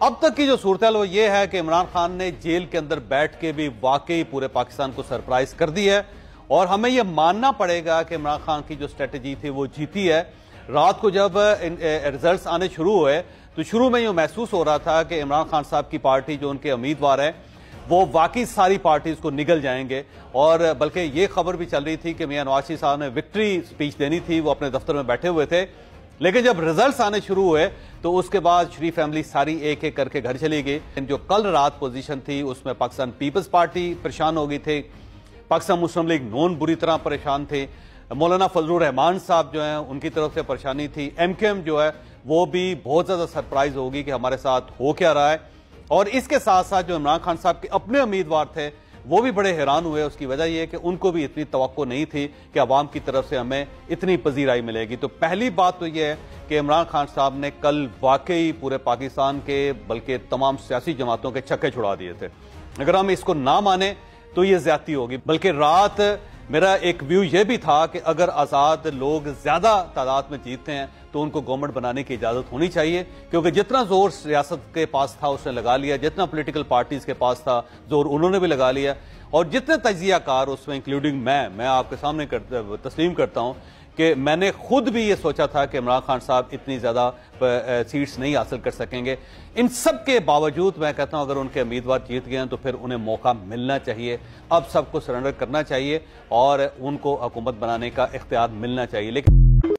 अब तक की जो सूरत है वो ये है कि इमरान खान ने जेल के अंदर बैठ के भी वाकई पूरे पाकिस्तान को सरप्राइज कर दी है और हमें यह मानना पड़ेगा कि इमरान खान की जो स्ट्रेटजी थी वो जीती है। रात को जब रिजल्ट्स आने शुरू हुए तो शुरू में यूं महसूस हो रहा था कि इमरान खान साहब की पार्टी जो उनके उम्मीदवार हैं वो वाकई सारी पार्टीज को निगल जाएंगे और बल्कि ये खबर भी चल रही थी कि मियां नवाज शरीफ साहब ने विक्ट्री स्पीच देनी थी, वो अपने दफ्तर में बैठे हुए थे। लेकिन जब रिजल्ट्स आने शुरू हुए तो उसके बाद शरीफ फैमिली सारी एक एक करके घर चली गई। जो कल रात पोजीशन थी उसमें पाकिस्तान पीपल्स पार्टी परेशान हो गई थी, पाकिस्तान मुस्लिम लीग नून बुरी तरह परेशान थे, मौलाना फजलुर रहमान साहब जो है उनकी तरफ से परेशानी थी, एमकेएम जो है वो भी बहुत ज्यादा सरप्राइज होगी कि हमारे साथ हो क्या रहा है। और इसके साथ साथ जो इमरान खान साहब के अपने उम्मीदवार थे वो भी बड़े हैरान हुए। उसकी वजह यह है कि उनको भी इतनी तवक्को नहीं थी कि अवाम की तरफ से हमें इतनी पजीराई मिलेगी। तो पहली बात तो यह है कि इमरान खान साहब ने कल वाकई पूरे पाकिस्तान के बल्कि तमाम सियासी जमातों के छक्के छुड़ा दिए थे। अगर हम इसको ना माने तो यह ज्यादती होगी। बल्कि रात मेरा एक व्यू यह भी था कि अगर आजाद लोग ज्यादा तादाद में जीतते हैं तो उनको गवर्नमेंट बनाने की इजाजत होनी चाहिए, क्योंकि जितना जोर रियासत के पास था उसने लगा लिया, जितना पॉलिटिकल पार्टीज के पास था जोर उन्होंने भी लगा लिया। और जितने तजियाकार उसमें इंक्लूडिंग मैं आपके सामने तस्लीम करता हूं कि मैंने खुद भी ये सोचा था कि इमरान खान साहब इतनी ज्यादा सीट्स नहीं हासिल कर सकेंगे। इन सब के बावजूद मैं कहता हूं अगर उनके उम्मीदवार जीत गए हैं तो फिर उन्हें मौका मिलना चाहिए। अब सबको सरेंडर करना चाहिए और उनको हुकूमत बनाने का इख्तियार मिलना चाहिए। लेकिन